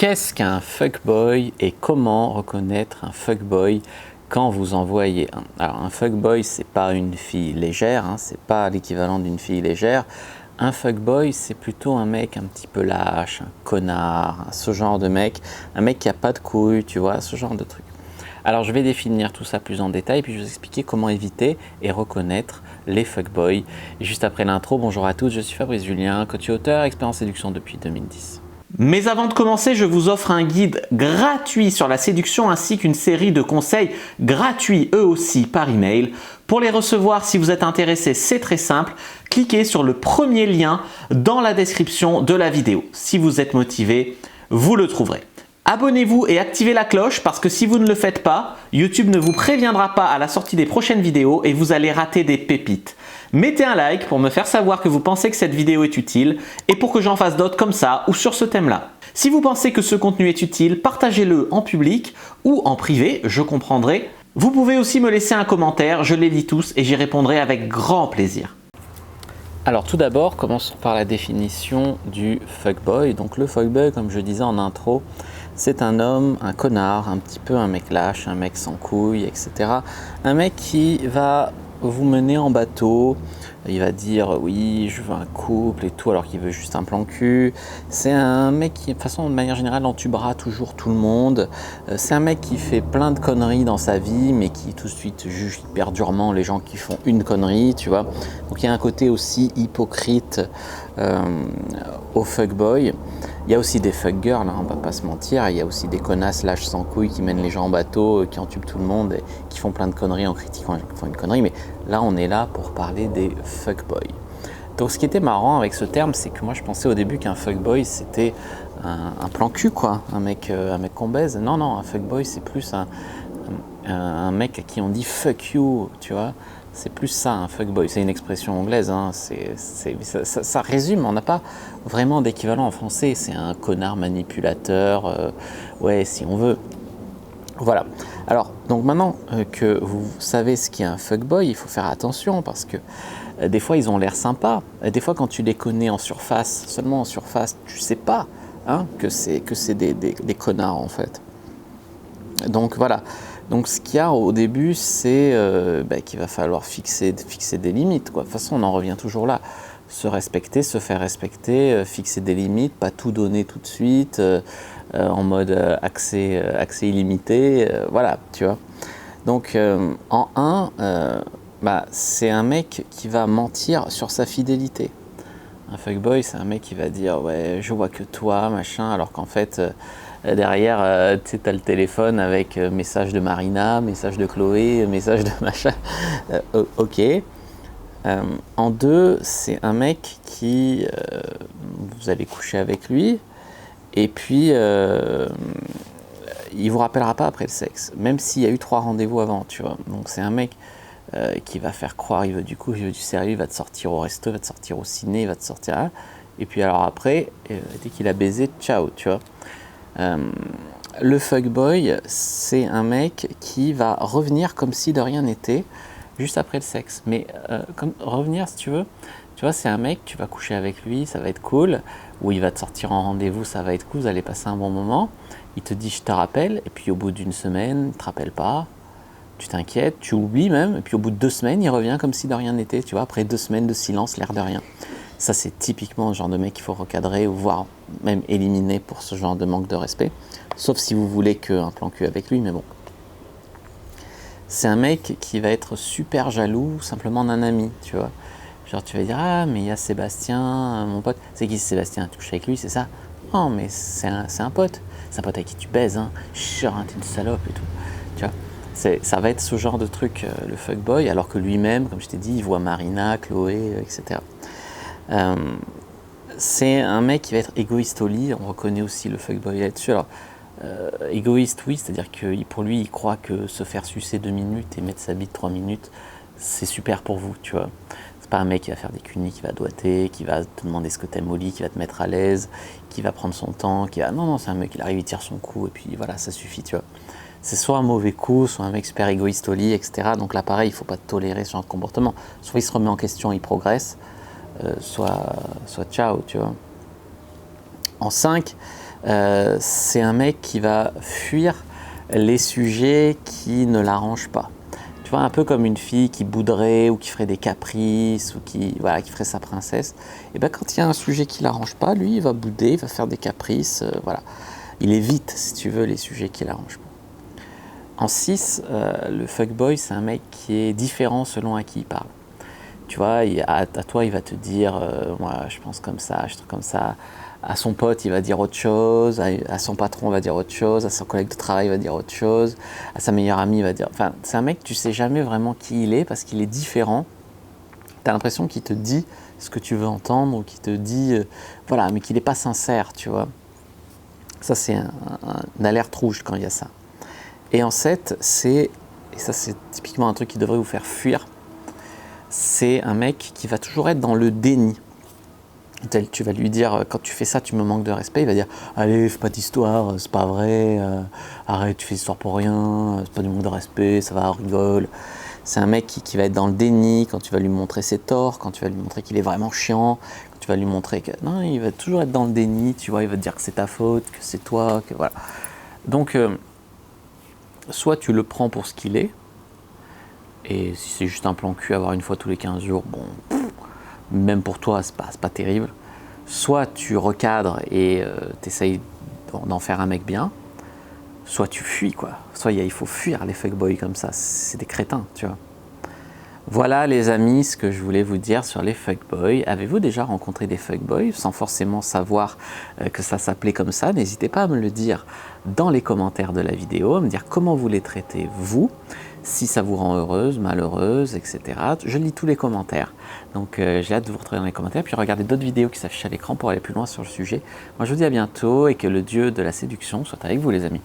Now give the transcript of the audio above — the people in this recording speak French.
Qu'est-ce qu'un fuckboy et comment reconnaître un fuckboy quand vous en voyez un? Alors un fuckboy, c'est pas une fille légère, hein, c'est pas l'équivalent d'une fille légère. Un fuckboy, c'est plutôt un mec un petit peu lâche, un connard, ce genre de mec, un mec qui a pas de couilles, tu vois, ce genre de truc. Alors je vais définir tout ça plus en détail, puis je vais vous expliquer comment éviter et reconnaître les fuckboys. Et juste après l'intro, bonjour à tous, je suis Fabrice Julien, coach et auteur, expert en séduction depuis 2010. Mais avant de commencer, je vous offre un guide gratuit sur la séduction ainsi qu'une série de conseils gratuits eux aussi par email. Pour les recevoir, si vous êtes intéressé, c'est très simple. Cliquez sur le premier lien dans la description de la vidéo. Si vous êtes motivé, vous le trouverez. Abonnez-vous et activez la cloche parce que si vous ne le faites pas, YouTube ne vous préviendra pas à la sortie des prochaines vidéos et vous allez rater des pépites. Mettez un like pour me faire savoir que vous pensez que cette vidéo est utile et pour que j'en fasse d'autres comme ça ou sur ce thème-là. Si vous pensez que ce contenu est utile, partagez-le en public ou en privé, je comprendrai. Vous pouvez aussi me laisser un commentaire, je les lis tous et j'y répondrai avec grand plaisir. Alors tout d'abord, commençons par la définition du fuckboy. Donc le fuckboy, comme je disais en intro, c'est un homme, un connard, un petit peu un mec lâche, un mec sans couilles, etc. Un mec qui va vous mener en bateau, il va dire oui je veux un couple et tout alors qu'il veut juste un plan cul. C'est un mec qui de façon de manière générale entubera toujours tout le monde. C'est un mec qui fait plein de conneries dans sa vie mais qui tout de suite juge hyper durement les gens qui font une connerie, tu vois. Donc il y a un côté aussi hypocrite au fuckboy. Il y a aussi des fuckgirls, hein, on va pas se mentir, il y a aussi des connasses lâches sans couilles qui mènent les gens en bateau, qui entubent tout le monde et qui font plein de conneries en critiquant les gens qui font une connerie, mais là on est là pour parler des fuckboys. Donc ce qui était marrant avec ce terme, c'est que moi je pensais au début qu'un fuckboy c'était un plan cul quoi, un mec qu'on baise. Non, un fuckboy c'est plus un mec à qui on dit fuck you, tu vois. C'est plus ça, un fuckboy. C'est une expression anglaise, hein. Ça résume, on n'a pas vraiment d'équivalent en français. C'est un connard manipulateur, ouais, si on veut. Voilà. Alors, donc maintenant que vous savez ce qu'est un fuckboy, il faut faire attention parce que des fois, ils ont l'air sympas. Des fois, quand tu les connais en surface, seulement en surface, tu sais pas hein, que c'est des connards en fait. Donc voilà. Donc ce qu'il y a au début, c'est qu'il va falloir fixer des limites, quoi. De toute façon, on en revient toujours là. Se respecter, se faire respecter, fixer des limites, pas tout donner tout de suite, en mode accès illimité, voilà, tu vois. Donc en un, c'est un mec qui va mentir sur sa fidélité. Un fuckboy, c'est un mec qui va dire « ouais, je vois que toi, machin », alors qu'en fait... derrière, tu sais, t'as le téléphone avec message de Marina, message de Chloé, message de machin. Ok. En deux, c'est un mec qui, vous allez coucher avec lui, et puis il vous rappellera pas après le sexe, même s'il y a eu 3 rendez-vous avant, tu vois. Donc c'est un mec qui va faire croire, il veut du coup, il veut du sérieux, il va te sortir au resto, il va te sortir au ciné, il va te sortir là. Et puis alors après, dès qu'il a baisé, ciao, tu vois. Le fuckboy, c'est un mec qui va revenir comme si de rien n'était, juste après le sexe. Mais comme revenir, si tu veux, tu vois, c'est un mec, tu vas coucher avec lui, ça va être cool, ou il va te sortir en rendez-vous, ça va être cool, vous allez passer un bon moment. Il te dit je te rappelle, et puis au bout d'une semaine, il ne te rappelle pas, tu t'inquiètes, tu oublies même, et puis au bout de 2 semaines, il revient comme si de rien n'était, tu vois, après 2 semaines de silence, l'air de rien. Ça, c'est typiquement le genre de mec qu'il faut recadrer ou voire même éliminer pour ce genre de manque de respect. Sauf si vous voulez qu'un plan cul avec lui, mais bon. C'est un mec qui va être super jaloux simplement d'un ami, tu vois. Genre, tu vas dire, ah, mais il y a Sébastien, mon pote. C'est qui Sébastien? Tu couches avec lui, c'est ça? Non, mais c'est un pote. C'est un pote avec qui tu baises, hein. Chut, hein, t'es une salope et tout. Tu vois. Ça va être ce genre de truc, le fuckboy, alors que lui-même, comme je t'ai dit, il voit Marina, Chloé, etc. C'est un mec qui va être égoïste au lit, on reconnaît aussi le fuckboy là-dessus. Alors, égoïste, oui, c'est-à-dire que pour lui, il croit que se faire sucer 2 minutes et mettre sa bite 3 minutes, c'est super pour vous, tu vois. C'est pas un mec qui va faire des cunis, qui va doigter, qui va te demander ce que t'aimes au lit, qui va te mettre à l'aise, qui va prendre son temps, qui va... Non, c'est un mec, il arrive, il tire son coup, et puis voilà, ça suffit, tu vois. C'est soit un mauvais coup, soit un mec super égoïste au lit, etc. Donc là, pareil, il faut pas tolérer ce genre de comportement. Soit il se remet en question, il progresse, soit ciao, tu vois. En 5, c'est un mec qui va fuir les sujets qui ne l'arrangent pas. Tu vois, un peu comme une fille qui bouderait ou qui ferait des caprices ou qui, voilà, qui ferait sa princesse. Et bien quand il y a un sujet qui ne l'arrange pas, lui, il va bouder, il va faire des caprices, voilà. Il évite, si tu veux, les sujets qui ne l'arrangent pas. En 6, le fuckboy, c'est un mec qui est différent selon à qui il parle. Tu vois, à toi, il va te dire, moi, je pense comme ça, je trouve comme ça. À son pote, il va dire autre chose. À son patron, il va dire autre chose. À son collègue de travail, il va dire autre chose. À sa meilleure amie, il va dire... Enfin, c'est un mec, tu sais jamais vraiment qui il est parce qu'il est différent. Tu as l'impression qu'il te dit ce que tu veux entendre ou qu'il te dit... voilà, mais qu'il n'est pas sincère, tu vois. Ça, c'est une alerte rouge quand il y a ça. Et en 7, et ça c'est typiquement un truc qui devrait vous faire fuir, c'est un mec qui va toujours être dans le déni. Tu vas lui dire, quand tu fais ça, tu me manques de respect, il va dire, allez, fais pas d'histoire, c'est pas vrai, arrête, tu fais l'histoire pour rien, c'est pas du manque de respect, ça va, on rigole. C'est un mec qui va être dans le déni quand tu vas lui montrer ses torts, quand tu vas lui montrer qu'il est vraiment chiant, quand tu vas lui montrer que... Non, il va toujours être dans le déni, tu vois, il va te dire que c'est ta faute, que c'est toi, que voilà. Donc, soit tu le prends pour ce qu'il est, et si c'est juste un plan cul à avoir une fois tous les 15 jours, bon, même pour toi, c'est pas terrible. Soit tu recadres et tu essayes d'en faire un mec bien, soit tu fuis, quoi. Soit il faut fuir les fuckboys comme ça, c'est des crétins, tu vois. Voilà les amis, ce que je voulais vous dire sur les fuckboys. Avez-vous déjà rencontré des fuckboys sans forcément savoir que ça s'appelait comme ça? N'hésitez pas à me le dire dans les commentaires de la vidéo, à me dire comment vous les traitez vous, si ça vous rend heureuse, malheureuse, etc. Je lis tous les commentaires, donc j'ai hâte de vous retrouver dans les commentaires, puis regardez d'autres vidéos qui s'affichent à l'écran pour aller plus loin sur le sujet. Moi je vous dis à bientôt et que le dieu de la séduction soit avec vous les amis.